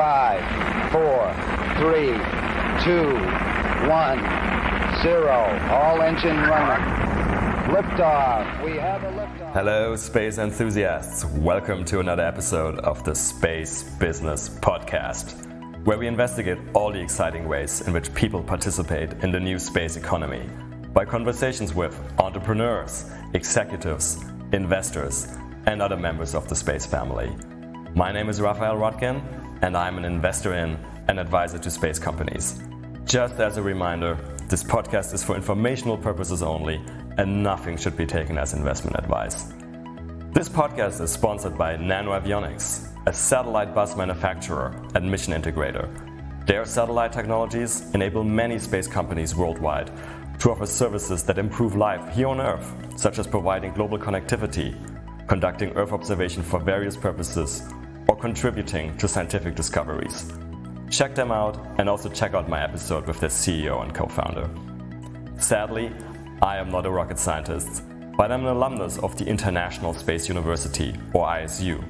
5, 4, 3, 2, 1, 0. All engine running. Liftoff. We have a liftoff. Hello, space enthusiasts. Welcome to another episode of the Space Business Podcast, where we investigate all the exciting ways in which people participate in the new space economy by conversations with entrepreneurs, executives, investors, and other members of the space family. My name is Raphael Rodkin, and I'm an investor in and advisor to space companies. Just as a reminder, this podcast is for informational purposes only, and nothing should be taken as investment advice. This podcast is sponsored by NanoAvionics, a satellite bus manufacturer and mission integrator. Their satellite technologies enable many space companies worldwide to offer services that improve life here on Earth, such as providing global connectivity, conducting Earth observation for various purposes, or contributing to scientific discoveries. Check them out and also check out my episode with their CEO and co-founder. Sadly, I am not a rocket scientist, but I'm an alumnus of the International Space University, or ISU,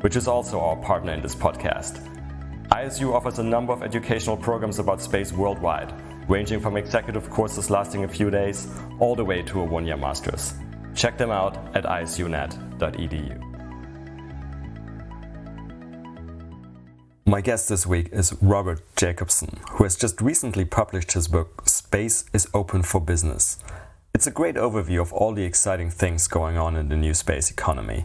which is also our partner in this podcast. ISU offers a number of educational programs about space worldwide, ranging from executive courses lasting a few days all the way to a one-year master's. Check them out at isunet.edu. My guest this week is Robert Jacobson, who has just recently published his book, Space is Open for Business. It's a great overview of all the exciting things going on in the new space economy.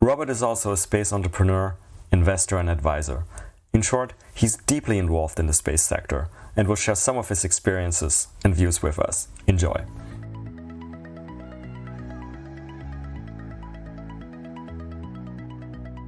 Robert is also a space entrepreneur, investor, and advisor. In short, he's deeply involved in the space sector and will share some of his experiences and views with us. Enjoy.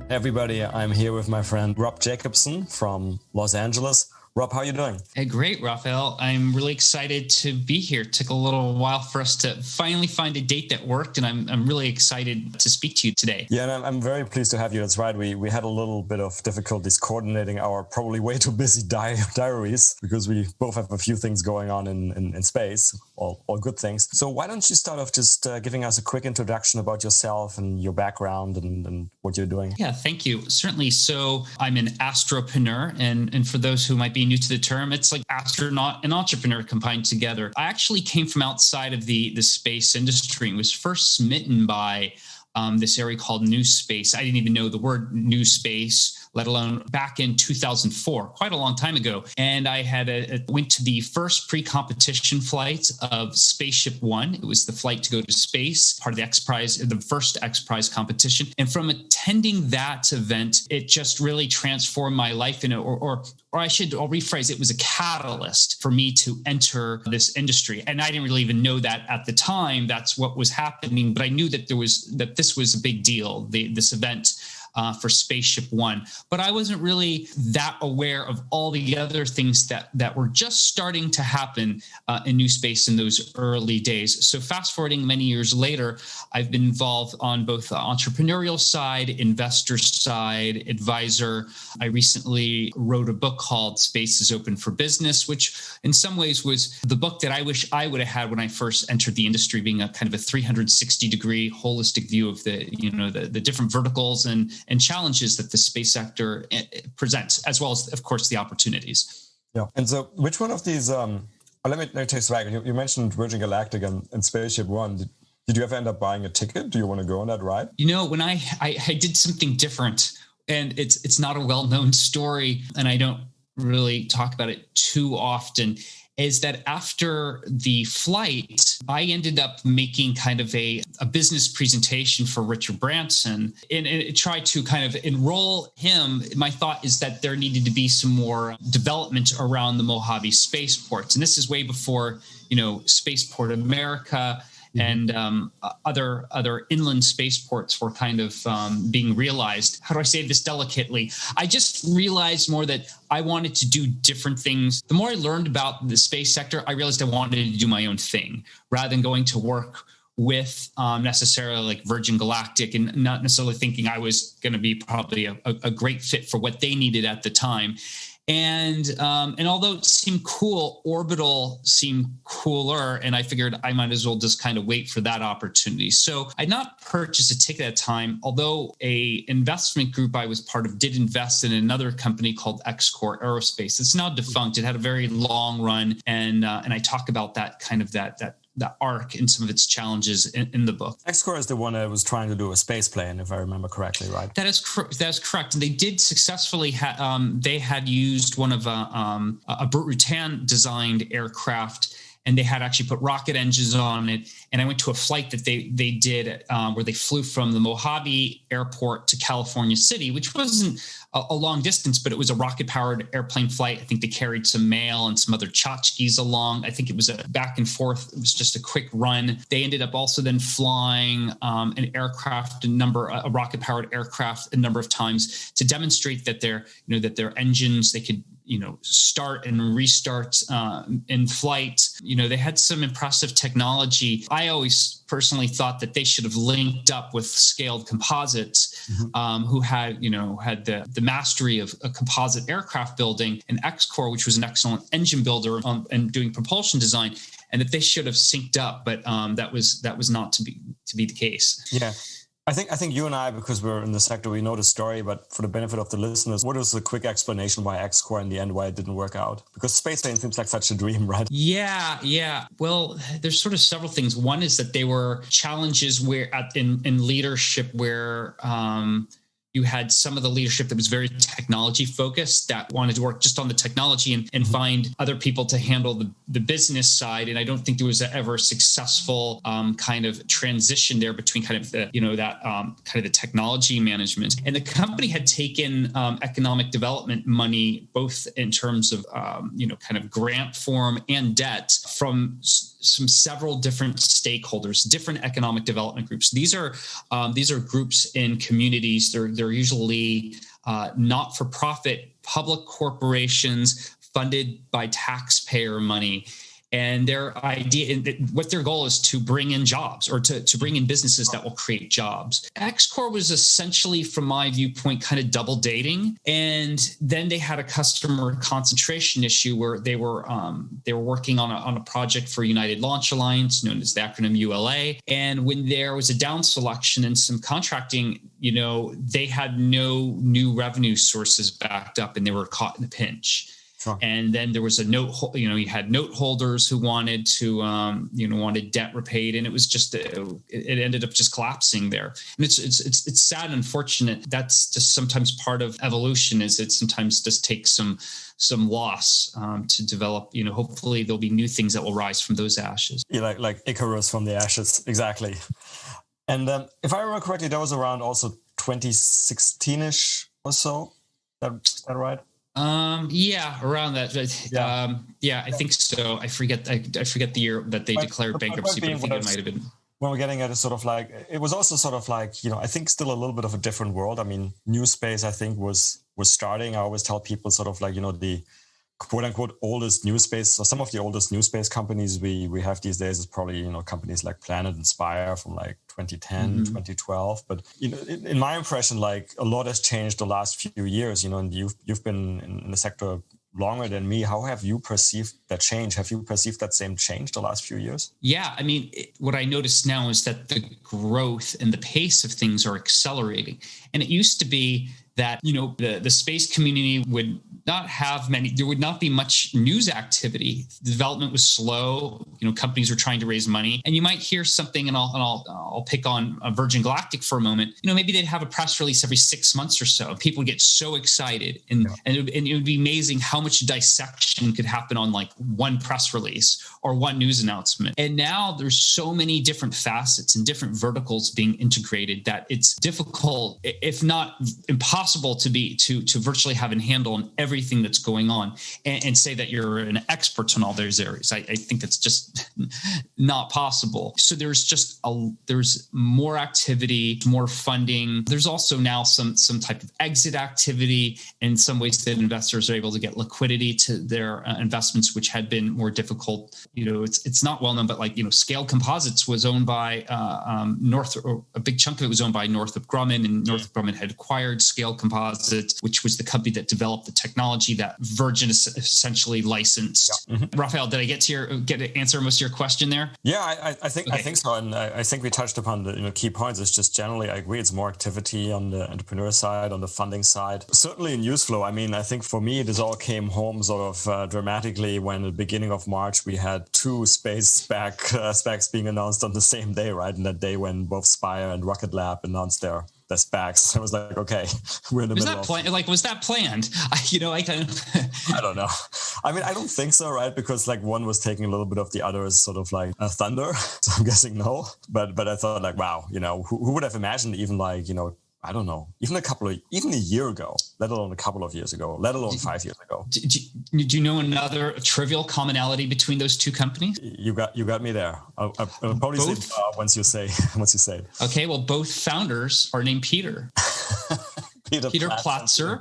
Hey everybody, I'm here with my friend Rob Jacobson from Los Angeles. Rob, how are you doing? Hey, great, Raphael. I'm really excited to be here. It took a little while for us to finally find a date that worked, and I'm really excited to speak to you today. Yeah, and I'm very pleased to have you. That's right. We had a little bit of difficulties coordinating our probably way too busy diaries because we both have a few things going on in space, all good things. So why don't you start off just giving us a quick introduction about yourself and your background and what you're doing? Yeah, thank you. Certainly. So I'm an astropreneur, and for those who might be new to the term, it's like astronaut and entrepreneur combined together. I actually came from outside of the space industry and was first smitten by this area called new space. I didn't even know the word new space, let alone back in 2004, quite a long time ago. And I went to the first pre-competition flight of Spaceship One. It was the flight to go to space, part of the X Prize, the first X Prize competition. And from attending that event, it just really transformed my life I'll rephrase, it was a catalyst for me to enter this industry. And I didn't really even know that at the time that's what was happening, but I knew that this was a big deal, this event for Spaceship One. But I wasn't really that aware of all the other things that were just starting to happen in new space in those early days. So fast forwarding many years later, I've been involved on both the entrepreneurial side, investor side, advisor. I recently wrote a book called Space is Open for Business, which in some ways was the book that I wish I would have had when I first entered the industry, being a kind of a 360-degree holistic view of the different verticals and challenges that the space sector presents, as well as, of course, the opportunities. Yeah. And so which one of these, let me take this back. You mentioned Virgin Galactic and Spaceship One. Did you ever end up buying a ticket? Do you want to go on that ride? When I did something different, and it's not a well-known story, and I don't really talk about it too often, is that after the flight, I ended up making kind of a business presentation for Richard Branson and tried to kind of enroll him. My thought is that there needed to be some more development around the Mojave spaceports. And this is way before, Spaceport America and other inland spaceports were kind of being realized. How do I say this delicately? I just realized more that I wanted to do different things. The more I learned about the space sector, I realized I wanted to do my own thing rather than going to work with necessarily like Virgin Galactic and not necessarily thinking I was going to be probably a great fit for what they needed at the time. And although it seemed cool, Orbital seemed cooler, and I figured I might as well just kind of wait for that opportunity. So I'd not purchased a ticket at that time, although a investment group I was part of did invest in another company called Xcore Aerospace. It's now defunct. It had a very long run, and I talk about that kind of that arc and some of its challenges in the book. Xcore is the one that was trying to do a space plane, if I remember correctly, right? That is correct. And they did successfully, they had used one of a Brute Rutan designed aircraft, and they had actually put rocket engines on it. And I went to a flight that they did where they flew from the Mojave Airport to California City, which wasn't a long distance, but it was a rocket-powered airplane flight. I think they carried some mail and some other tchotchkes along. I think it was a back and forth. It was just a quick run. They ended up also then flying an aircraft, a rocket-powered aircraft a number of times to demonstrate that their engines, they could start and restart in flight. They had some impressive technology. I always personally thought that they should have linked up with Scaled Composites, who had the mastery of a composite aircraft building, and Xcore, which was an excellent engine builder and doing propulsion design, and that they should have synced up. But that was not to be the case. Yeah. I think you and I, because we're in the sector, we know the story, but for the benefit of the listeners, what is the quick explanation why Xcore in the end, why it didn't work out? Because space plane seems like such a dream, right? Yeah. Well, there's sort of several things. One is that there were challenges in leadership where you had some of the leadership that was very technology focused, that wanted to work just on the technology and find other people to handle the business side. And I don't think there was ever a successful kind of transition there between kind of the technology management. And the company had taken economic development money, both in terms of kind of grant form and debt from several different stakeholders, different economic development groups. These are groups in communities. They're usually not-for-profit public corporations funded by taxpayer money. And their idea, what their goal is to bring in jobs, or to bring in businesses that will create jobs. Xcore was essentially, from my viewpoint, kind of double dating. And then they had a customer concentration issue where they were working on a project for United Launch Alliance, known as the acronym ULA. And when there was a down selection and some contracting, they had no new revenue sources backed up, and they were caught in a pinch. Sure. And then there was a note, you had note holders who wanted to, wanted debt repaid, and it was just, it ended up just collapsing there. And it's sad and unfortunate. That's just sometimes part of evolution, is it sometimes just takes some loss to develop. Hopefully there'll be new things that will rise from those ashes. Yeah, like Icarus from the ashes, exactly. And if I remember correctly, that was around also 2016-ish or so. Is that right? Yeah, around that. I think so. I forget the year that they declared bankruptcy, but I think it might have been. When we're getting at it, sort of like, it was also sort of like, I think still a little bit of a different world. I mean, new space, I think, was starting. I always tell people sort of like, the quote unquote oldest new space, or some of the oldest new space companies we have these days is probably, companies like Planet and Spire from like 2010, 2012. But, in my impression, like, a lot has changed the last few years, and you've been in the sector longer than me. How have you perceived that change? Have you perceived that same change the last few years? Yeah, I mean, what I notice now is that the growth and the pace of things are accelerating. And it used to be that, the space community would not have there would not be much news activity. The development was slow. Companies were trying to raise money, and you might hear something, and I'll pick on Virgin Galactic for a moment. Maybe they'd have a press release every 6 months or so. People would get so excited, and it would be amazing how much dissection could happen on like one press release or one news announcement. And now there's so many different facets and different verticals being integrated that it's difficult, if not impossible, to virtually have a handle on everything that's going on and say that you're an expert in all those areas. I think that's just not possible. So there's more activity, more funding. There's also now some type of exit activity in some ways that investors are able to get liquidity to their investments, which had been more difficult. It's not well known, but Scaled Composites was owned by a big chunk of it was owned by Northrop Grumman, and Northrop Grumman had acquired Scaled Composites, which was the company that developed the technology that Virgin essentially licensed. Yeah. Mm-hmm. Raphael, did I get to answer most of your question there? Yeah, I think so. And I think we touched upon the key points. It's just generally, I agree, it's more activity on the entrepreneur side, on the funding side. Certainly in news flow. I mean, I think for me, this all came home sort of dramatically when at the beginning of March, we had 2 space SPACs being announced on the same day, right? And that day when both Spire and Rocket Lab announced their SPACs. I was like, okay, we're in the middle of... Was that planned? I don't know. I mean, I don't think so, right? Because like one was taking a little bit of the other's sort of like a thunder. So I'm guessing no. But I thought like, wow, who would have imagined even like, I don't know, even a year ago, let alone a couple of years ago, let alone 5 years ago. Do you know another trivial commonality between those 2 companies? You got me there. I'll probably say once you say it. Okay, well, both founders are named Peter. Peter Platzer.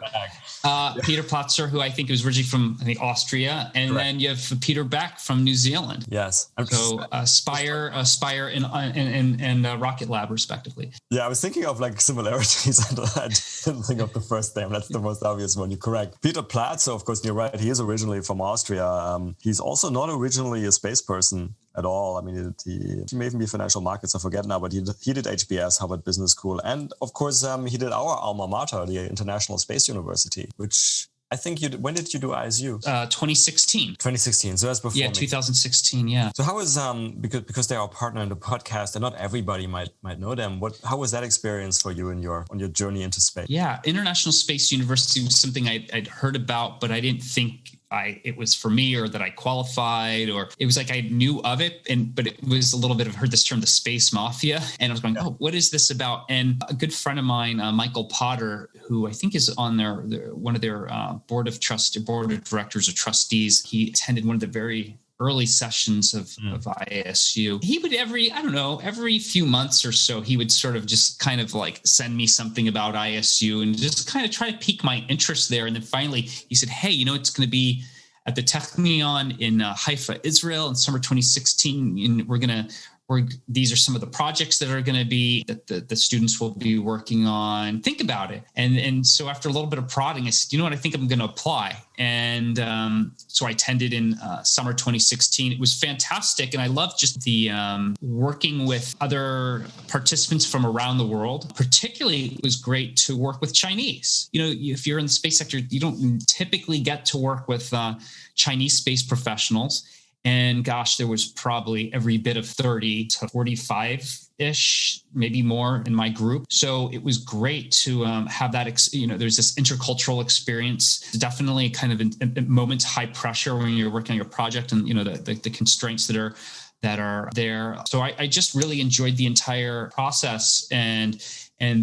Peter Platzer, who I think was originally from Austria, and Correct. Then you have Peter Beck from New Zealand. Yes. So Spire and Rocket Lab, respectively. Yeah, I was thinking of like similarities. I didn't think of the first name. That's the most obvious one. You're correct. Peter Platzer, of course, you're right. He is originally from Austria. He's also not originally a space person at all. I mean, he may even be financial markets, I forget now, but he did HBS, Harvard Business School. And of course, he did our alma mater, the International Space University, which I think when did you do ISU? 2016. 2016. So that's before me. 2016. Yeah. So how was, because they're our partner in the podcast and not everybody might know them. How was that experience for you on your journey into space? Yeah. International Space University was something I'd heard about, but I didn't think it was for me or that I qualified, or it was like I knew of it, but it was a little bit of, heard this term, the space mafia. And I was going, oh, what is this about? And a good friend of mine, Michael Potter, who I think is on one of their board of directors or trustees, he attended one of the very early sessions of ISU. He would every few months or so, he would sort of just kind of like send me something about ISU and just kind of try to pique my interest there. And then finally he said, hey, it's going to be at the Technion in Haifa, Israel in summer 2016. And these are some of the projects that are going to be that the students will be working on. Think about it. And so after a little bit of prodding, I said, you know what, I think I'm going to apply. And so I attended in summer 2016. It was fantastic. And I loved just the working with other participants from around the world. Particularly, it was great to work with Chinese. If you're in the space sector, you don't typically get to work with Chinese space professionals. And gosh, there was probably every bit of 30 to 45-ish, maybe more in my group. So it was great to have that, there's this intercultural experience. Definitely kind of in moments high pressure when you're working on your project and, the constraints that are there. So I just really enjoyed the entire process and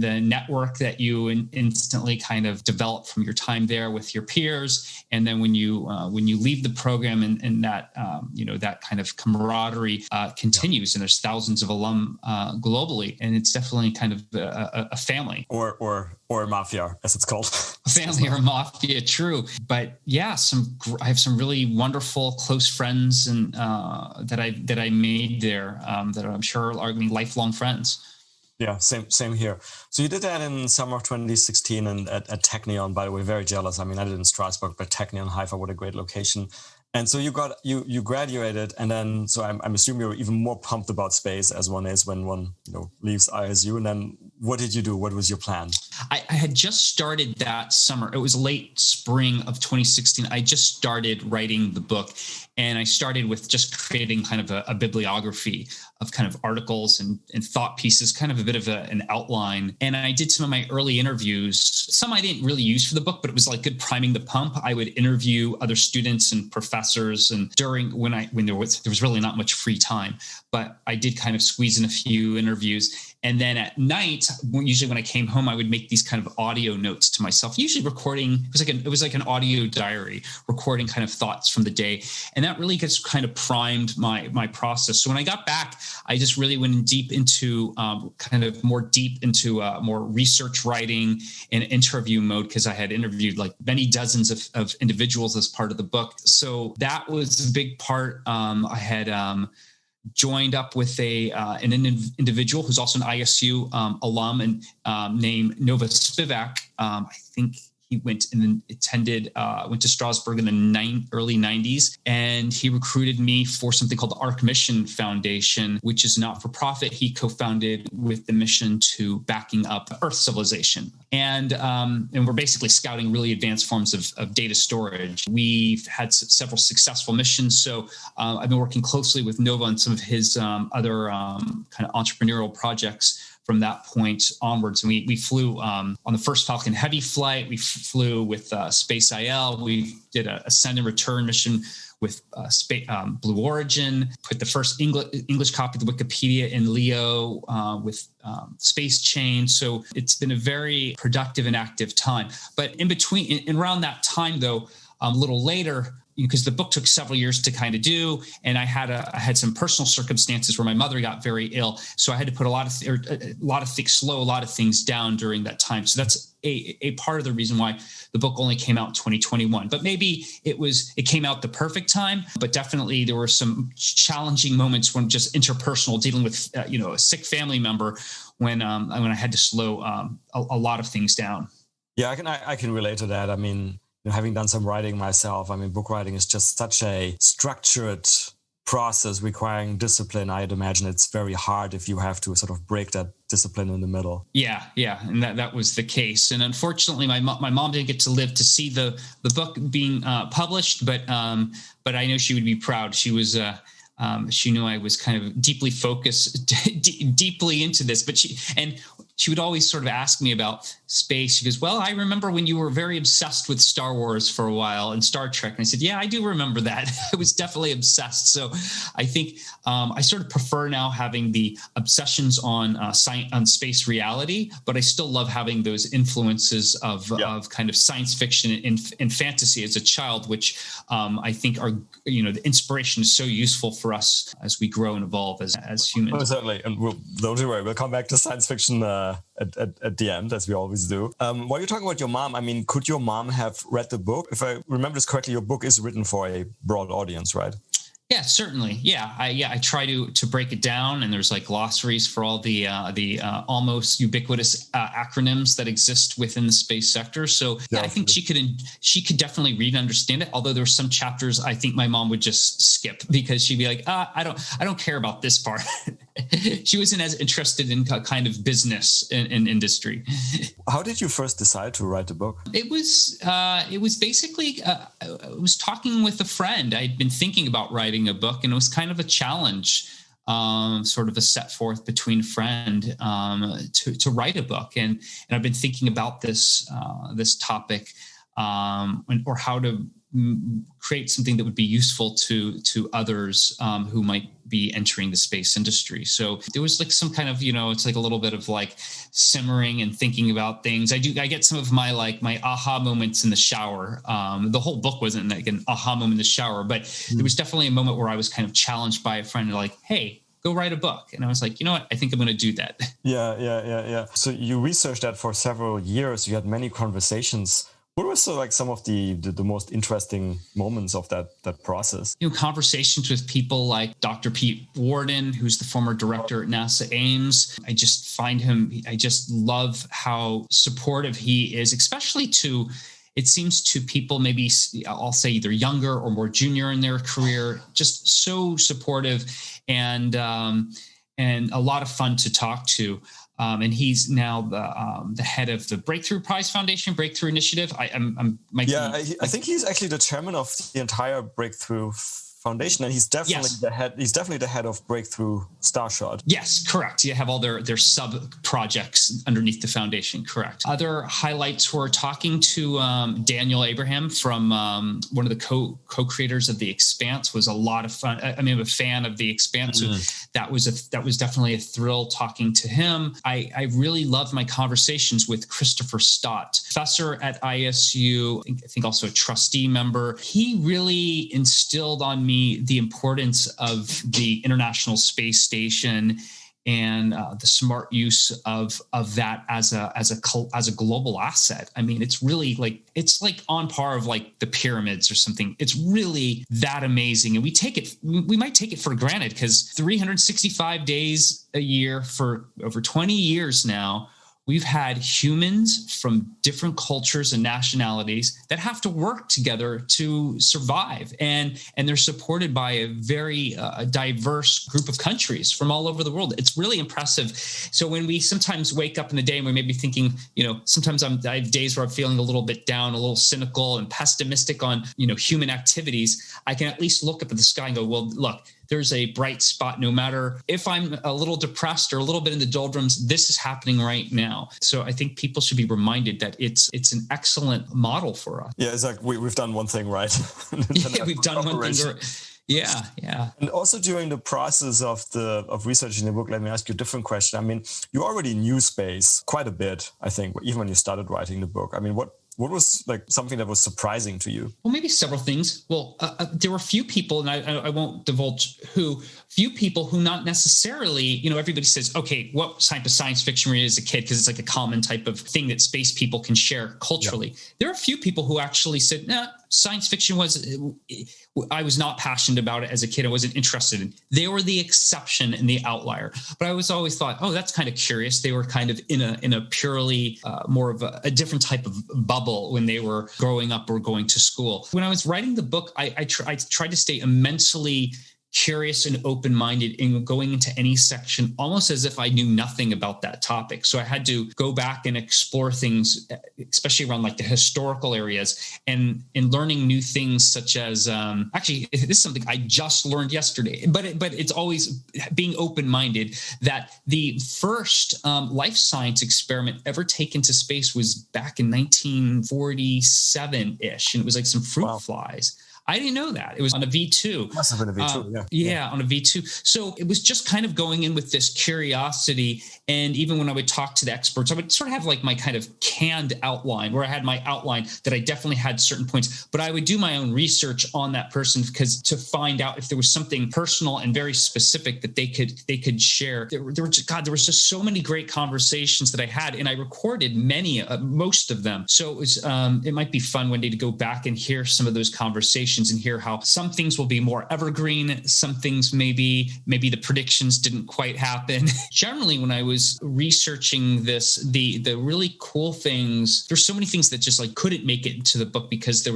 the network that you instantly kind of develop from your time there with your peers. And then when you leave the program and that, that kind of camaraderie continues, and there's thousands of alum globally. And it's definitely kind of a family. Or a mafia, as it's called. A family or a mafia, true. But yeah, I have some really wonderful close friends and that I made there that I'm sure are lifelong friends. Yeah, same here. So you did that in summer of 2016 and at Technion, by the way, very jealous. I mean, I did in Strasbourg, but Technion, Haifa, what a great location. And so you graduated, and then so I'm assuming you're even more pumped about space as one is when one leaves ISU. And then what did you do? What was your plan? I had just started that summer. It was late spring of 2016. I just started writing the book, and I started with just creating kind of a bibliography of kind of articles and thought pieces, kind of a bit of an outline. And I did some of my early interviews. Some I didn't really use for the book, but it was like good priming the pump. I would interview other students and professors, and when there was really not much free time, but I did kind of squeeze in a few interviews. And then at night, usually when I came home, I would make these kind of audio notes to myself, usually recording. It was like an audio diary, recording kind of thoughts from the day. And that really gets kind of primed my process. So when I got back, I just really went deep into more research writing and interview mode, because I had interviewed like many dozens of individuals as part of the book. So that was a big part. I had joined up with an individual who's also an ISU alum and named Nova Spivak. I think he went to Strasbourg in the early 90s, and he recruited me for something called the Arc Mission Foundation, which is not for profit. He co-founded with the mission to backing up Earth civilization. And we're basically scouting really advanced forms of data storage. We've had several successful missions. So I've been working closely with Nova on some of his other kind of entrepreneurial projects from that point onwards. And we flew on the first Falcon Heavy flight. We flew with Space IL. We did a send and return mission with Blue Origin, put the first English copy of the Wikipedia in Leo with Space Chain. So it's been a very productive and active time. But in between, around that time, though, a little later, because the book took several years to kind of do, and I had some personal circumstances where my mother got very ill, so I had to put slow a lot of things down during that time. So that's a part of the reason why the book only came out in 2021. But maybe it came out the perfect time. But definitely there were some challenging moments when just interpersonal, dealing with a sick family member, when I had to slow a lot of things down. Yeah, I can relate to that. I mean, having done some writing myself, I mean, book writing is just such a structured process requiring discipline. I'd imagine it's very hard if you have to sort of break that discipline in the middle. Yeah. And that was the case. And unfortunately, my mom didn't get to live to see the book being published, but I know she would be proud. She was she knew I was kind of deeply focused, deeply into this, but she would always sort of ask me about space. She goes, well, I remember when you were very obsessed with Star Wars for a while and Star Trek. And I said, yeah, I do remember that. I was definitely obsessed. So I think I sort of prefer now having the obsessions on space reality, but I still love having those influences of kind of science fiction and fantasy as a child, which I think are, the inspiration is so useful for us as we grow and evolve as humans. Oh, certainly. And don't worry, we'll come back to science fiction at the end, as we always do. While you're talking about your mom, I mean, could your mom have read the book? If I remember this correctly, your book is written for a broad audience, right? Yeah, certainly. Yeah, I try to break it down, and there's like glossaries for all the almost ubiquitous acronyms that exist within the space sector. So yeah, I think she could definitely read and understand it. Although there were some chapters I think my mom would just skip because she'd be like, I don't care about this part. She wasn't as interested in kind of business and industry. How did you first decide to write the book? It was basically I was talking with a friend. I'd been thinking about writing a book, and it was kind of a challenge, sort of a set forth between a friend to write a book. And I've been thinking about this topic or how to create something that would be useful to others who might be entering the space industry. So there was like some kind of, it's like a little bit of like simmering and thinking about things. I get some of my aha moments in the shower. The whole book wasn't like an aha moment in the shower, but there was definitely a moment where I was kind of challenged by a friend like, hey, go write a book. And I was like, you know what? I think I'm going to do that. Yeah. So you researched that for several years. You had many conversations. What were some of the most interesting moments of that process? Conversations with people like Dr. Pete Worden, who's the former director at NASA Ames. I just love how supportive he is, especially it seems to people maybe I'll say either younger or more junior in their career, just so supportive and a lot of fun to talk to. And he's now the head of the Breakthrough Prize Foundation, Breakthrough Initiative. I think he's actually the chairman of the entire Breakthrough Foundation, and he's definitely the head. He's definitely the head of Breakthrough Starshot. Yes, correct. You have all their sub projects underneath the foundation. Correct. Other highlights were talking to Daniel Abraham from one of the co-creators of The Expanse. Was a lot of fun. I'm a fan of The Expanse. So that was definitely a thrill talking to him. I really loved my conversations with Christopher Stott, professor at ISU. I think also a trustee member. He really instilled on me the importance of the International Space Station and the smart use of that as a global asset. I mean, it's really it's on par of like the pyramids or something. It's really that amazing, and we might take it for granted because 365 days a year for over 20 years now, we've had humans from different cultures and nationalities that have to work together to survive. And they're supported by a very diverse group of countries from all over the world. It's really impressive. So when we sometimes wake up in the day and we may be thinking, sometimes I have days where I'm feeling a little bit down, a little cynical and pessimistic on, human activities, I can at least look up at the sky and go, well, look, there's a bright spot. No matter if I'm a little depressed or a little bit in the doldrums, this is happening right now. So I think people should be reminded that it's an excellent model for us. Yeah, it's like we've done one thing right. Yeah, we've done one thing right. Yeah. And also during the process of researching the book, let me ask you a different question. I mean, you already knew space quite a bit, I think, even when you started writing the book. I mean, what was like something that was surprising to you? Well, maybe several things. Well, there were a few people, and I won't divulge few people who not necessarily, everybody says, okay, what type of science fiction were you as a kid? Because it's like a common type of thing that space people can share culturally. Yeah. There are a few people who actually said, nah, science fiction I was not passionate about it as a kid. I wasn't interested in. They were the exception and the outlier. But I was always thought, oh, that's kind of curious. They were kind of in a purely more of a different type of bubble when they were growing up or going to school. When I was writing the book, I tried to stay immensely curious and open-minded in going into any section, almost as if I knew nothing about that topic. So I had to go back and explore things, especially around like the historical areas and learning new things such as, actually, this is something I just learned yesterday, but it's always being open-minded that the first life science experiment ever taken to space was back in 1947-ish. And it was like some fruit flies. I didn't know that. It was on a V2. Must have been a V2, yeah, on a V2. So it was just kind of going in with this curiosity. And even when I would talk to the experts, I would sort of have like my kind of canned outline where I had my outline that I definitely had certain points, but I would do my own research on that person because to find out if there was something personal and very specific that they could share. There was just so many great conversations that I had, and I recorded most of them. So it was, it might be fun one day to go back and hear some of those conversations and hear how some things will be more evergreen. Some things maybe the predictions didn't quite happen. Generally, when I was researching this, the really cool things, there's so many things that just like couldn't make it into the book because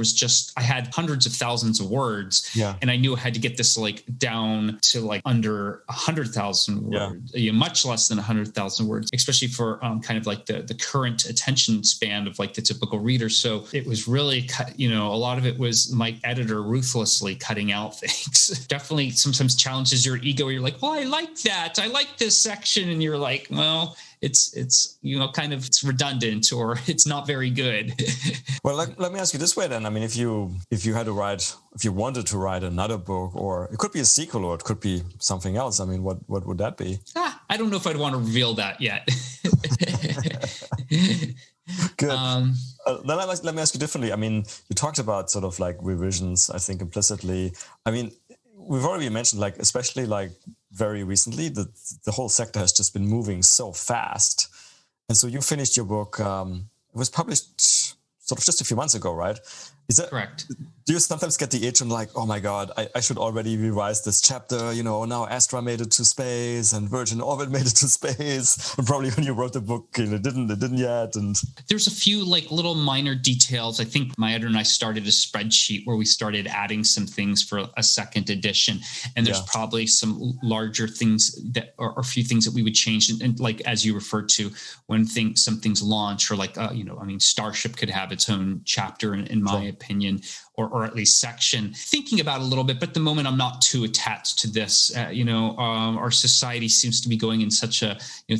I had hundreds of thousands of words. Yeah. And I knew I had to get this like down to like under 100,000 words, much less than 100,000 words, especially for kind of like the current attention span of like the typical reader. So it was really, a lot of it was my editor ruthlessly cutting out things. Definitely sometimes challenges your ego. You're like, well, I like that. I like this section. And you're like, well, it's kind of it's redundant or it's not very good. Well, let me ask you this way then. I mean, if you wanted to write another book, or it could be a sequel or it could be something else. I mean, what would that be? I don't know if I'd want to reveal that yet. Good. Then let me ask you differently. I mean, you talked about sort of like revisions, I think implicitly. I mean, we've already mentioned, like, especially like very recently, the whole sector has just been moving so fast. And so you finished your book. It was published sort of just a few months ago, right? Is that correct? Do you sometimes get the itch and like, oh my God, I should already revise this chapter, now Astra made it to space and Virgin Orbit made it to space. And probably when you wrote the book, it didn't yet. And there's a few like little minor details. I think my editor and I started a spreadsheet where we started adding some things for a second edition. And there's probably some larger things that are a few things that we would change. And like, as you referred to, when some things launch or like, Starship could have its own chapter in my opinion, or at least section, thinking about it a little bit. But at the moment, I'm not too attached to this. Our society seems to be going in such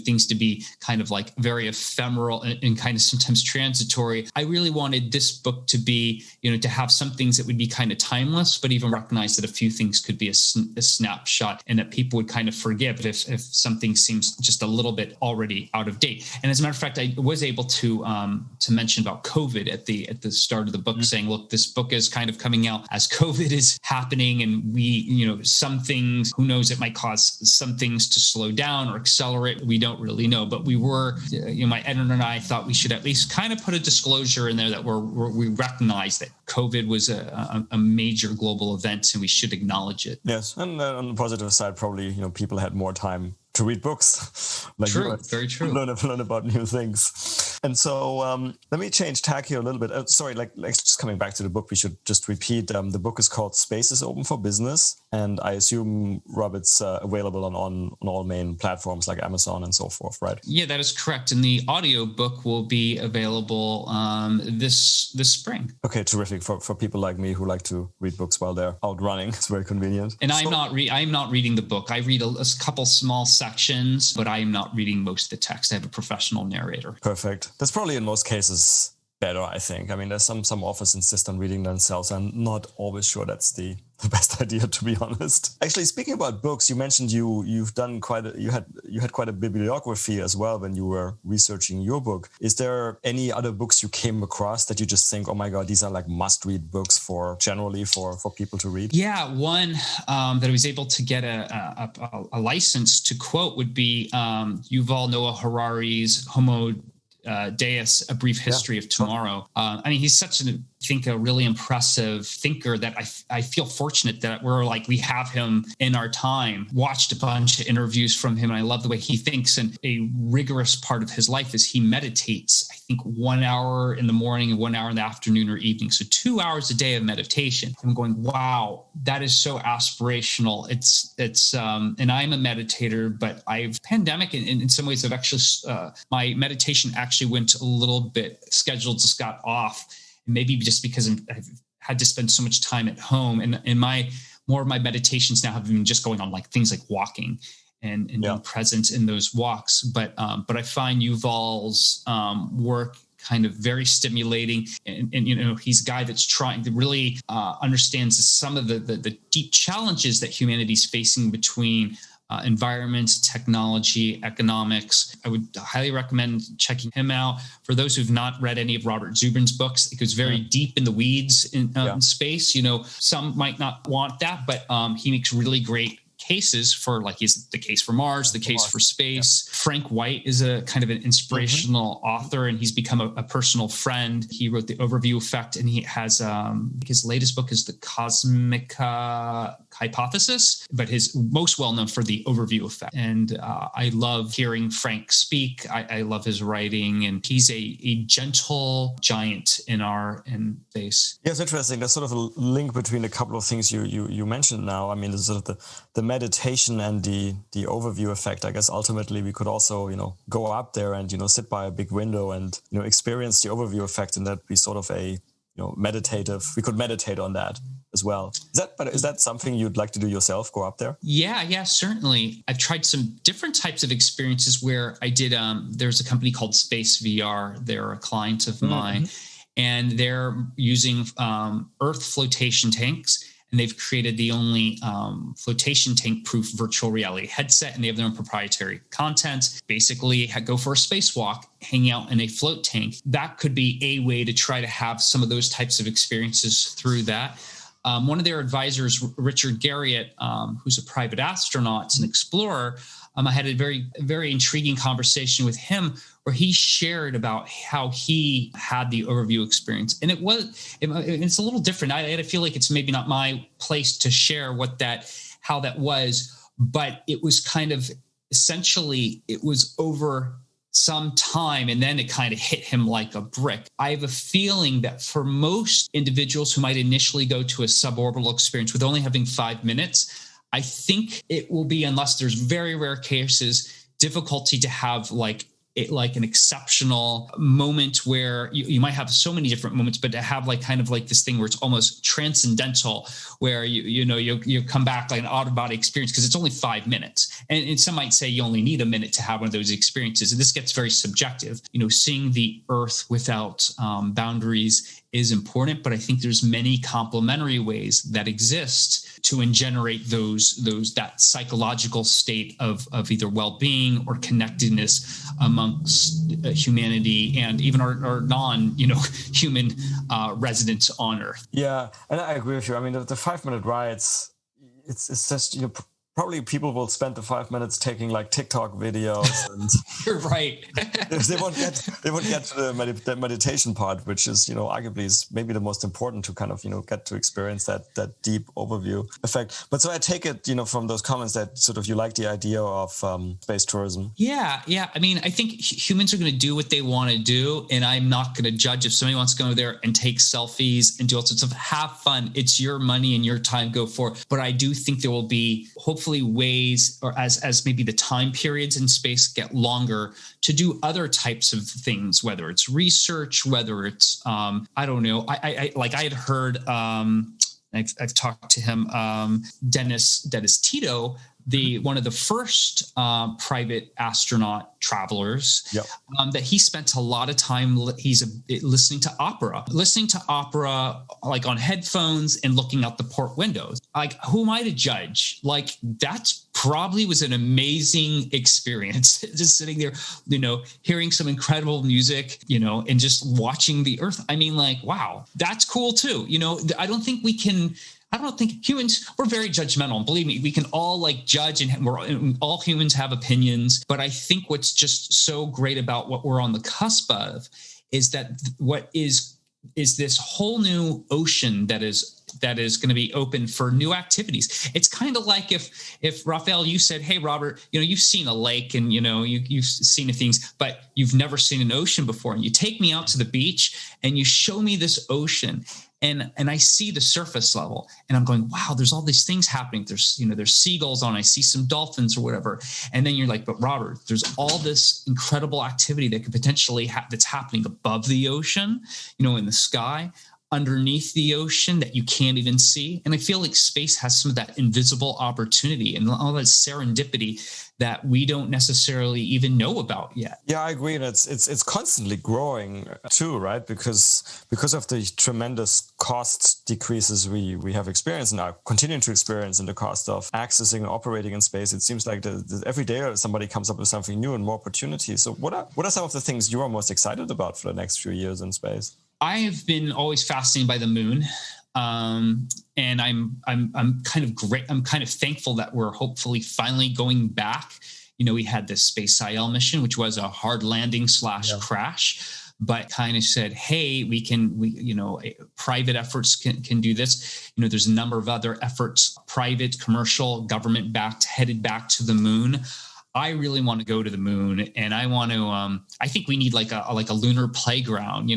things to be kind of like very ephemeral and kind of sometimes transitory. I really wanted this book to be, to have some things that would be kind of timeless, but even recognize that a few things could be a snapshot and that people would kind of forgive if something seems just a little bit already out of date. And as a matter of fact, I was able to mention about COVID at the start of the book, saying, look, this book is kind kind of coming out as COVID is happening. And we, some things, who knows, it might cause some things to slow down or accelerate. We don't really know. But we were, my editor and I thought we should at least kind of put a disclosure in there that we recognize that COVID was a major global event and we should acknowledge it. Yes. And on the positive side, probably, people had more time to read books. True, very true. Learn about new things. And so let me change tack here a little bit. Just coming back to the book, we should just repeat. The book is called Space is Open for Business. And I assume, Rob, it's available on all main platforms like Amazon and so forth, right? Yeah, that is correct. And the audio book will be available this spring. Okay, terrific. For people like me who like to read books while they're out running, it's very convenient. And I'm not reading the book. I read a couple small sections, but I am not reading most of the text. I have a professional narrator. Perfect. That's probably in most cases better, I think. I mean, there's some authors insist on reading themselves. I'm not always sure that's the best idea, to be honest. Actually, speaking about books, you mentioned you had quite a bibliography as well when you were researching your book. Is there any other books you came across that you just think, oh my God, these are like must-read books for people to read? Yeah, one that I was able to get a license to quote would be Yuval Noah Harari's Homo Deus, A Brief History of Tomorrow. He's such a really impressive thinker that I feel fortunate that we have him in our time. Watched a bunch of interviews from him, and I love the way he thinks. And a rigorous part of his life is he meditates, I think 1 hour in the morning and 1 hour in the afternoon or evening. So 2 hours a day of meditation. I'm going, wow, that is so aspirational. It's and I'm a meditator, but pandemic in some ways I've actually, my meditation actually went a little bit, schedule just got off. Maybe just because I've had to spend so much time at home, and more of my meditations now have been just going on like things like walking and being present in those walks. But I find Yuval's work kind of very stimulating, and he's a guy that's trying to really understands some of the deep challenges that humanity's facing between environment, technology, economics. I would highly recommend checking him out. For those who've not read any of Robert Zubrin's books, it goes very deep in the weeds in space. Some might not want that, but he makes really great cases for, like, he's the case for Mars, the case for space. Frank White is a kind of an inspirational author, and he's become a personal friend. He wrote The Overview Effect, and he has his latest book is The Cosmic Hypothesis, but his most well known for The Overview Effect. And I love hearing Frank speak. I love his writing, and he's a gentle giant in space. Yeah, it's interesting. There's sort of a link between a couple of things you mentioned now. I mean, there's sort of the meditation and the overview effect. I guess ultimately we could also, go up there and, sit by a big window and, experience the overview effect, and that be sort of a, meditative. We could meditate on that as well. Is that something you'd like to do yourself? Go up there? Yeah, certainly. I've tried some different types of experiences where I did. There's a company called Space VR. They're a client of mine, and they're using Earth flotation tanks. And they've created the only flotation tank-proof virtual reality headset, and they have their own proprietary content. Basically, go for a spacewalk, hang out in a float tank. That could be a way to try to have some of those types of experiences through that. One of their advisors, Richard Garriott, who's a private astronaut and explorer, I had a very, very intriguing conversation with him where he shared about how he had the overview experience. And it's a little different. I feel like it's maybe not my place to share how that was, but it was kind of essentially, it was over some time, and then it kind of hit him like a brick. I have a feeling that for most individuals who might initially go to a suborbital experience with only having 5 minutes, I think it will be, unless there's very rare cases, difficulty to have like an exceptional moment where you might have so many different moments, but to have like kind of like this thing where it's almost transcendental, where you come back like an out-of-body experience because it's only 5 minutes. And some might say you only need a minute to have one of those experiences. And this gets very subjective. Seeing the Earth without boundaries is important, but I think there's many complementary ways that exist to generate that psychological state of either well-being or connectedness amongst humanity and even our non-human residents on Earth. Yeah, and I agree with you. I mean, the 5-minute rides, it's just, probably people will spend the 5 minutes taking like TikTok videos, and you're right. they won't get to the meditation part, which is arguably is maybe the most important to kind of get to experience that deep overview effect. But so I take it from those comments that sort of you like the idea of space tourism. Yeah. I mean, I think humans are going to do what they want to do, and I'm not going to judge if somebody wants to go there and take selfies and do all sorts of have fun. It's your money and your time. Go for it. But I do think there will be hopefully ways, or as maybe the time periods in space get longer, to do other types of things, whether it's research, whether it's I don't know. I had heard I've talked to him, Dennis Tito, one of the first private astronaut travelers, that he spent a lot of time listening to opera like on headphones and looking out the port windows. Like, who am I to judge? Like, that's probably was an amazing experience, just sitting there, hearing some incredible music, and just watching the Earth. I mean, like, wow, that's cool too. I don't think humans, we're very judgmental. And believe me, we can all like judge, and all humans have opinions. But I think what's just so great about what we're on the cusp of is that what is this whole new ocean that is going to be open for new activities. It's kind of like if Raphael, you said, hey, Robert, you've seen a lake and, you've seen things, but you've never seen an ocean before. And you take me out to the beach and you show me this ocean. And I see the surface level and I'm going, wow, there's all these things happening. There's seagulls on, I see some dolphins or whatever. And then you're like, but Robert, there's all this incredible activity that could potentially that's happening above the ocean, in the sky, underneath the ocean that you can't even see. And I feel like space has some of that invisible opportunity and all that serendipity that we don't necessarily even know about yet. Yeah, I agree. And it's constantly growing too, right? Because of the tremendous cost decreases we have experienced and are continuing to experience in the cost of accessing and operating in space. It seems like every day somebody comes up with something new and more opportunities. So what are some of the things you are most excited about for the next few years in space? I have been always fascinated by the moon. And I'm kind of great. I'm kind of thankful that we're hopefully finally going back. We had this Space IL mission, which was a hard landing / crash, but kind of said, hey, private efforts can do this. There's a number of other efforts, private, commercial, government backed, headed back to the moon. I really want to go to the moon, and I want to. I think we need like a lunar playground,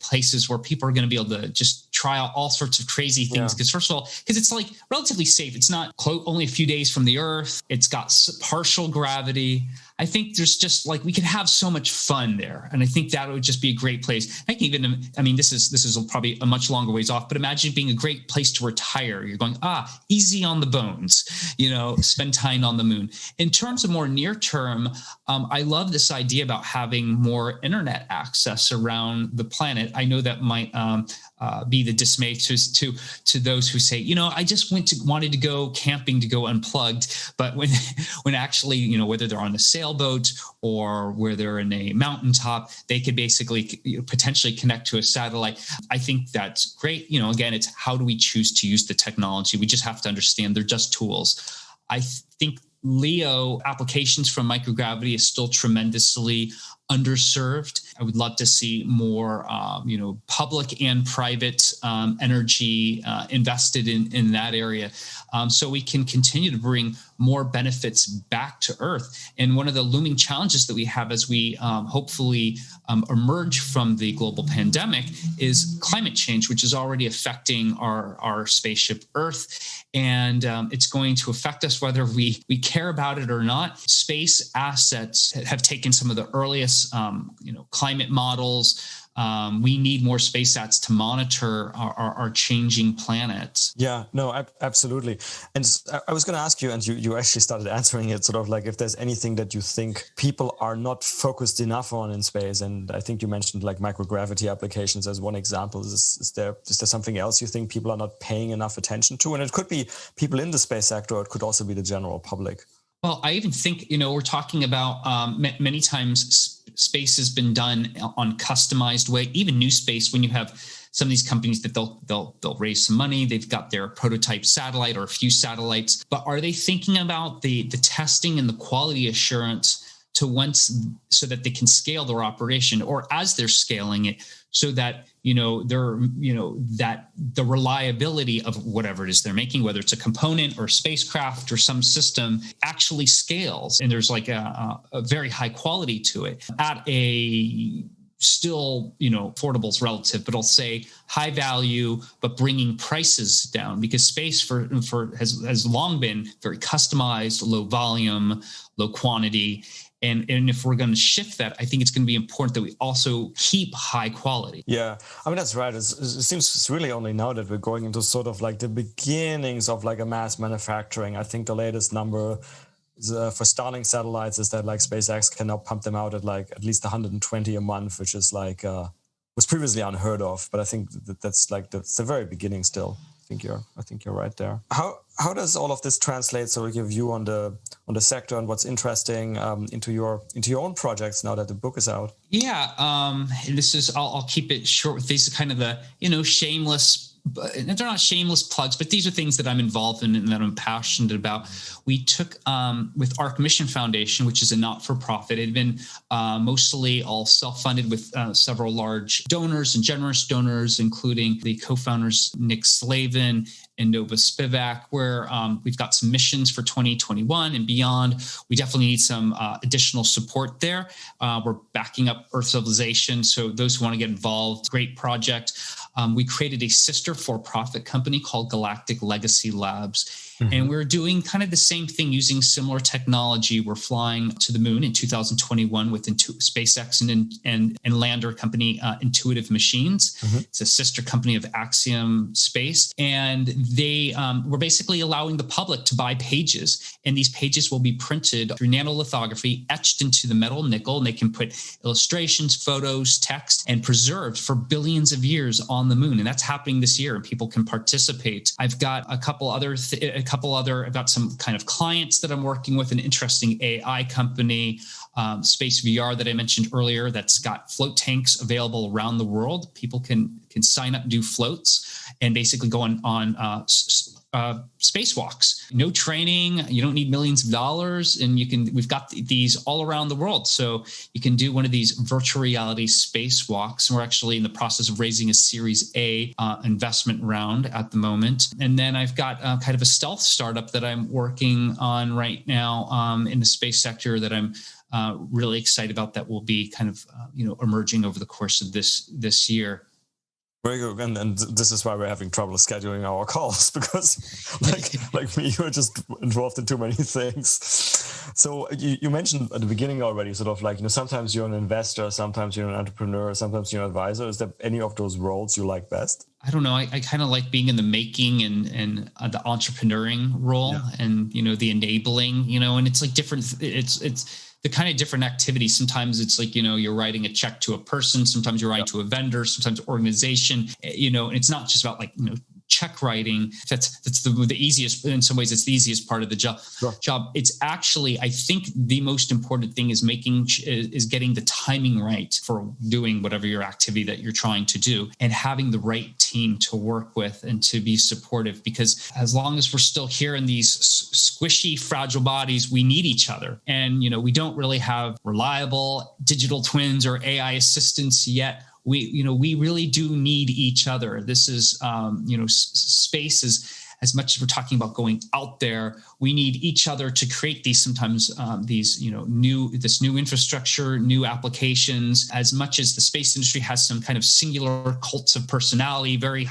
places where people are going to be able to just try out all sorts of crazy things. Because first of all, because it's like relatively safe. It's not only a few days from the Earth. It's got partial gravity. I think there's just we could have so much fun there. And I think that would just be a great place. This is probably a much longer ways off, but imagine being a great place to retire. You're going, easy on the bones, spend time on the moon. In terms of more near term, I love this idea about having more internet access around the planet. I know that might be the dismay to those who say, I just wanted to go camping to go unplugged. But when actually, whether they're on a sailboat or where they're in a mountaintop, they could basically potentially connect to a satellite. I think that's great. Again, it's how do we choose to use the technology? We just have to understand they're just tools. I think LEO applications from microgravity is still tremendously underserved. I would love to see more, public and private energy invested in that area, so we can continue to bring more benefits back to Earth. And one of the looming challenges that we have as we hopefully emerge from the global pandemic is climate change, which is already affecting our spaceship Earth. And it's going to affect us whether we care about it or not. Space assets have taken some of the earliest climate models We need more SpaceX to monitor our changing planet. Yeah, no, absolutely. And I was going to ask you, and you actually started answering it, sort of like if there's anything that you think people are not focused enough on in space. And I think you mentioned like microgravity applications as one example. Is there something else you think people are not paying enough attention to? And it could be people in the space sector, or it could also be the general public. Well, I even think, we're talking about many times space has been done on customized way, even new space, when you have some of these companies that they'll raise some money, they've got their prototype satellite or a few satellites, but are they thinking about the testing and the quality assurance so that they can scale their operation, or as they're scaling it, so that that the reliability of whatever it is they're making, whether it's a component or spacecraft or some system, actually scales, and there's like a very high quality to it at a still, affordable is relative, but I'll say high value, but bringing prices down, because space has long been very customized, low volume, low quantity. And if we're going to shift that, I think it's going to be important that we also keep high quality. Yeah, I mean, that's right. It seems it's really only now that we're going into sort of like the beginnings of like a mass manufacturing. I think the latest number for Starlink satellites is that like SpaceX can now pump them out at like at least 120 a month, which is like was previously unheard of. But I think that's the very beginning still. I think you're right there. How does all of this translate? So your view on the sector and what's interesting into your own projects now that the book is out? Yeah, I'll keep it short with these kind of the shameless. They're not shameless plugs, but these are things that I'm involved in and that I'm passionate about. We took with Arc Mission Foundation, which is a not-for-profit. It had been mostly all self-funded with several large donors and generous donors, including the co-founders Nick Slavin and Nova Spivak, where we've got some missions for 2021 and beyond. We definitely need some additional support there. We're backing up Earth civilization, so those who want to get involved, great project. We created a sister for-profit company called Galactic Legacy Labs. Mm-hmm. And we're doing kind of the same thing using similar technology. We're flying to the moon in 2021 with SpaceX and lander company Intuitive Machines. Mm-hmm. It's a sister company of Axiom Space. And we're basically allowing the public to buy pages. And these pages will be printed through nanolithography, etched into the metal nickel. And they can put illustrations, photos, text, and preserved for billions of years on the moon. And that's happening this year. And people can participate. I've got I've got some kind of clients that I'm working with, an interesting AI company, Space VR that I mentioned earlier, that's got float tanks available around the world. People can sign up, do floats, and basically go on spacewalks. No training, you don't need millions of dollars, and we've got these all around the world. So you can do one of these virtual reality spacewalks. And we're actually in the process of raising a Series A investment round at the moment. And then I've got kind of a stealth startup that I'm working on right now in the space sector that I'm really excited about, that will be kind of emerging over the course of this year. Very good. And this is why we're having trouble scheduling our calls, because like me, you're just involved in too many things. So you mentioned at the beginning already, sort of like, sometimes you're an investor, sometimes you're an entrepreneur, sometimes you're an advisor. Is there any of those roles you like best? I don't know. I kind of like being in the making and the entrepreneuring role, yeah. And, the enabling, and it's like different. It's the kind of different activities. Sometimes it's like, you're writing a check to a person. Sometimes you're writing to a vendor, sometimes organization, and it's not just about like, check writing. That's the easiest, in some ways, it's the easiest part of the job. Sure. It's actually, I think the most important thing is getting the timing right for doing whatever your activity that you're trying to do, and having the right team to work with and to be supportive, because as long as we're still here in these squishy, fragile bodies, we need each other. And, we don't really have reliable digital twins or AI assistants yet. We really do need each other. This is, space is, as much as we're talking about going out there, we need each other to create these new infrastructure, new applications. As much as the space industry has some kind of singular cults of personality, very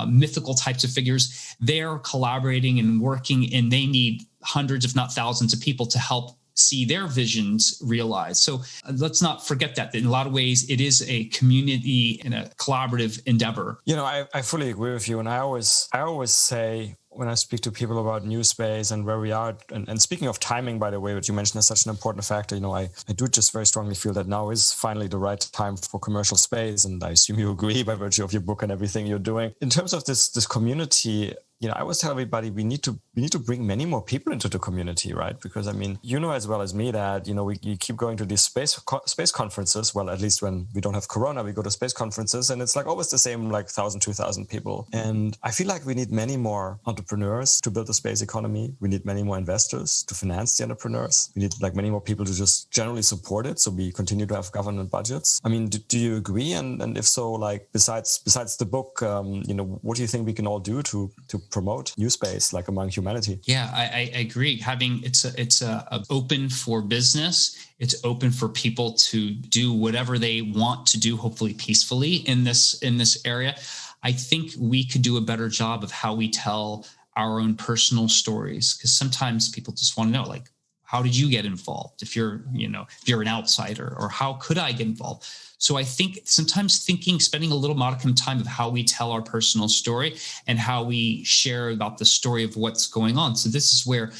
mythical types of figures, they're collaborating and working, and they need hundreds, if not thousands, of people to help see their visions realized. So let's not forget that in a lot of ways, it is a community and a collaborative endeavor. I fully agree with you. And I always say, when I speak to people about new space and where we are, and speaking of timing, by the way, which you mentioned is such an important factor, I do just very strongly feel that now is finally the right time for commercial space. And I assume you agree by virtue of your book and everything you're doing. In terms of this community, I always tell everybody we need to bring many more people into the community, right? Because as well as me that we keep going to these space conferences. Well, at least when we don't have Corona, we go to space conferences, and it's like always the same, like 1,000, 2,000 people. And I feel like we need many more entrepreneurs to build a space economy. We need many more investors to finance the entrepreneurs. We need many more people to just generally support it, so we continue to have government budgets. Do you agree? And if so, besides the book, what do you think we can all do to promote new space among humanity? Yeah, I agree. It's open for business. It's open for people to do whatever they want to do, hopefully peacefully in this area. I think we could do a better job of how we tell our own personal stories, because sometimes people just want to know, how did you get involved? If you're an outsider, or how could I get involved? So I think sometimes spending a little modicum time of how we tell our personal story and how we share about the story of what's going on. So this is where,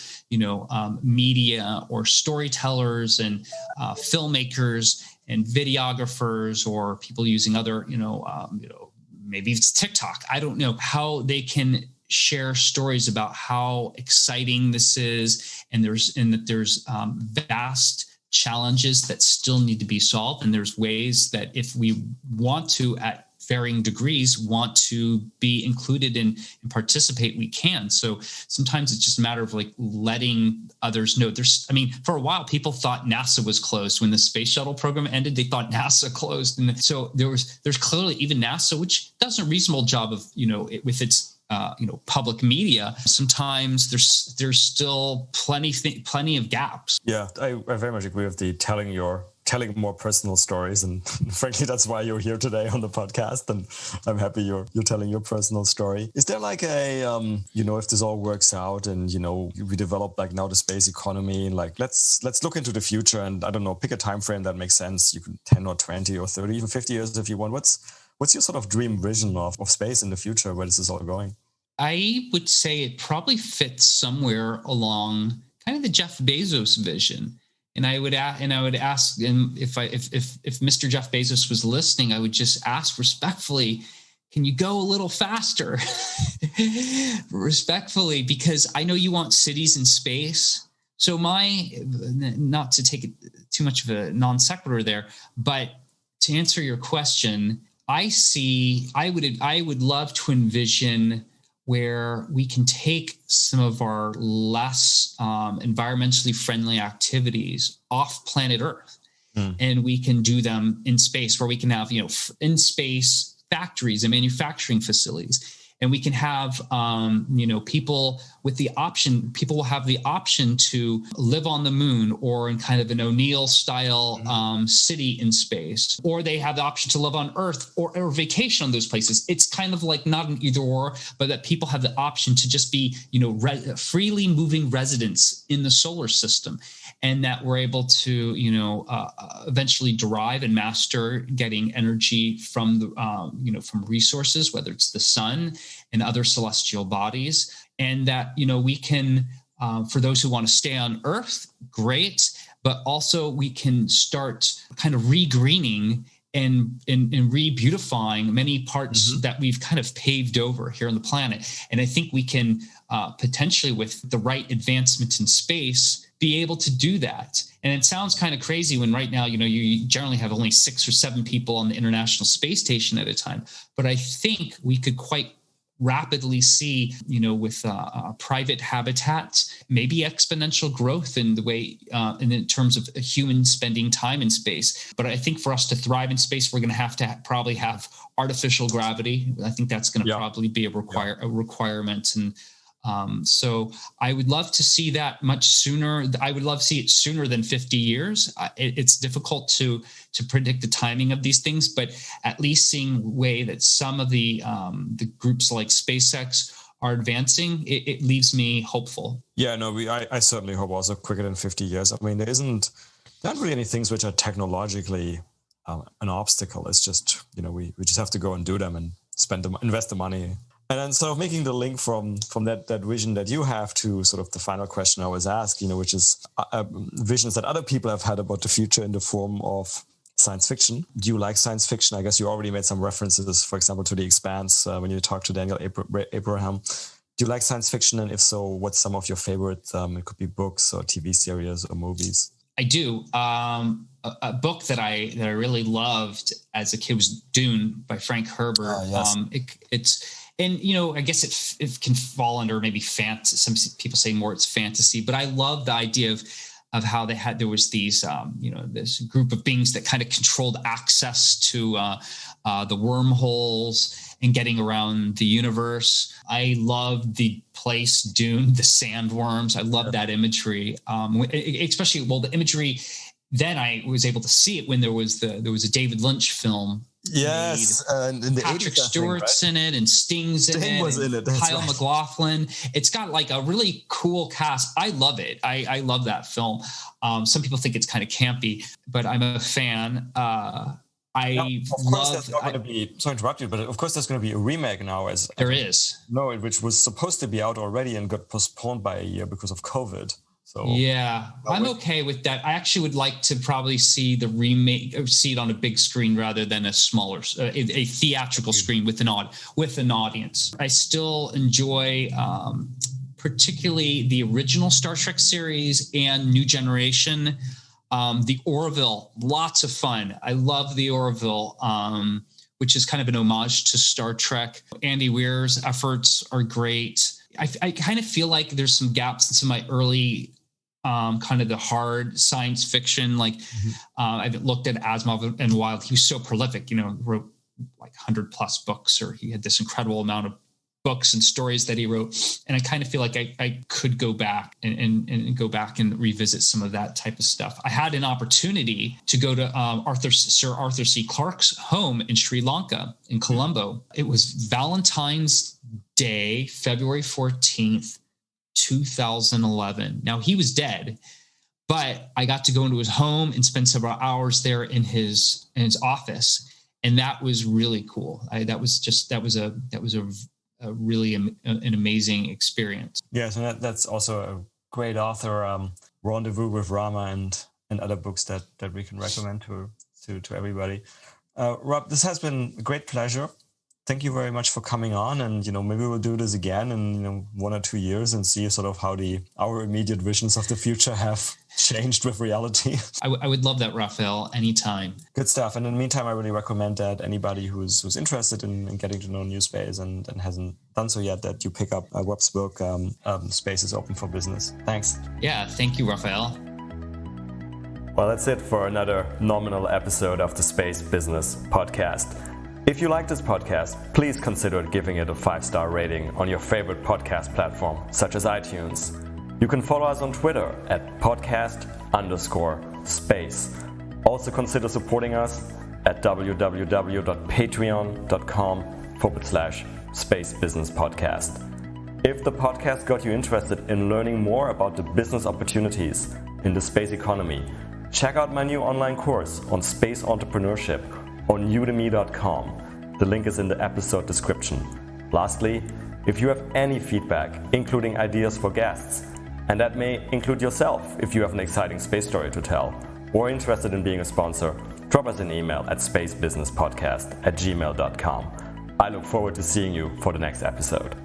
media or storytellers and filmmakers and videographers, or people using other, maybe it's TikTok, I don't know, how they can share stories about how exciting this is, and there's vast challenges that still need to be solved, and there's ways that if we want to, at varying degrees, want to be included and participate, we can. So sometimes it's just a matter of letting others know. For a while, people thought NASA was closed. When the space shuttle program ended, they thought NASA closed. And so there's clearly even NASA, which does a reasonable job of, with its public media. Sometimes there's still plenty of gaps. Yeah, I very much agree with the telling more personal stories, and frankly, that's why you're here today on the podcast. And I'm happy you're telling your personal story. Is there if this all works out, and we develop now the space economy, and let's look into the future, and I don't know, pick a time frame that makes sense. You can 10 or 20 or 30, even 50 years if you want. What's your sort of dream vision of space in the future, where this is all going? I would say it probably fits somewhere along kind of the Jeff Bezos vision. And I would ask, and if Mr. Jeff Bezos was listening, I would just ask respectfully, can you go a little faster? Respectfully, because I know you want cities in space. So not to take it too much of a non sequitur there, but to answer your question, I would love to envision where we can take some of our less environmentally friendly activities off planet Earth, and we can do them in space, where we can have, in space factories and manufacturing facilities. And we can have, people will have the option to live on the moon, or in kind of an O'Neill style city in space, or they have the option to live on Earth or vacation on those places. It's kind of not an either or, but that people have the option to just be, freely moving residents in the solar system. And that we're able to, eventually derive and master getting energy from from resources, whether it's the sun and other celestial bodies. And that, we can, for those who want to stay on Earth, great, but also we can start kind of re-greening and re-beautifying many parts that we've kind of paved over here on the planet. And I think we can potentially, with the right advancements in space, be able to do that. And it sounds kind of crazy when right now, you generally have only 6 or 7 people on the International Space Station at a time. But I think we could quite rapidly see, with private habitats, maybe exponential growth in the way, in terms of humans spending time in space. But I think for us to thrive in space, we're going to probably have artificial gravity. I think that's going to probably be a requirement. And so I would love to see that much sooner. I would love to see it sooner than 50 years. It's difficult to predict the timing of these things, but at least seeing way that some of the groups like SpaceX are advancing, it leaves me hopeful. Yeah, no, I certainly hope also quicker than 50 years. I mean, there aren't really any things which are technologically an obstacle. It's just, we just have to go and do them and invest the money. And then sort of making the link from that vision that you have to sort of the final question I always ask, which is visions that other people have had about the future in the form of science fiction. Do you like science fiction? I guess you already made some references, for example, to The Expanse when you talked to Daniel Abraham. Do you like science fiction? And if so, what's some of your favorite? It could be books or TV series or movies. I do. A book that I really loved as a kid was Dune by Frank Herbert. Yes. I guess it can fall under maybe fantasy. Some people say more it's fantasy, but I love the idea of how there was these, this group of beings that kind of controlled access to the wormholes and getting around the universe. I love the place Dune, the sandworms. I love that imagery, especially the imagery. Then I was able to see it when there was a David Lynch film. Yes, and in the Patrick 80s, Stewart's in it, and Sting's in it. Sting was in it. Kyle MacLachlan. It's got like a really cool cast. I love it. I love that film. Some people think it's kind of campy, but I'm a fan. Sorry to interrupt you, but of course there's going to be a remake now. Which was supposed to be out already and got postponed by a year because of COVID. So yeah, I'm okay with that. I actually would like to probably see the remake, or see it on a big screen rather than a smaller, a theatrical screen with an audience. I still enjoy, particularly the original Star Trek series and New Generation. The Orville, lots of fun. I love the Orville, which is kind of an homage to Star Trek. Andy Weir's efforts are great. I kind of feel like there's some gaps in some of my early kind of the hard science fiction. Like I've looked at Asimov and Wilde. He was so prolific, wrote like 100 plus books, or he had this incredible amount of books and stories that he wrote. And I kind of feel like I could go back and go back and revisit some of that type of stuff. I had an opportunity to go to Sir Arthur C. Clarke's home in Sri Lanka, in Colombo. It was Valentine's Day, February 14th, 2011. Now, he was dead, but I got to go into his home and spend several hours there in his office, and that was really cool. That was a really an amazing experience. Yes, and that's also a great author, Rendezvous with Rama, and other books that we can recommend to everybody. Rob, this has been a great pleasure. Thank you very much for coming on, and maybe we'll do this again in 1 or 2 years and see sort of how our immediate visions of the future have changed with reality. I would love that, Raphael, anytime. Good stuff. And in the meantime, I really recommend that anybody who's interested in getting to know new space and hasn't done so yet, that you pick up Rob's book, Space is Open for Business. Thanks. Yeah, thank you, Raphael. Well, that's it for another nominal episode of the Space Business Podcast. If you like this podcast, please consider giving it a 5-star rating on your favorite podcast platform, such as iTunes. You can follow us on Twitter at podcast_space. Also consider supporting us at www.patreon.com/spacebusinesspodcast. If the podcast got you interested in learning more about the business opportunities in the space economy, check out my new online course on space entrepreneurship on udemy.com. The link is in the episode description. Lastly, if you have any feedback, including ideas for guests, and that may include yourself if you have an exciting space story to tell, or interested in being a sponsor, drop us an email at spacebusinesspodcast@gmail.com. I look forward to seeing you for the next episode.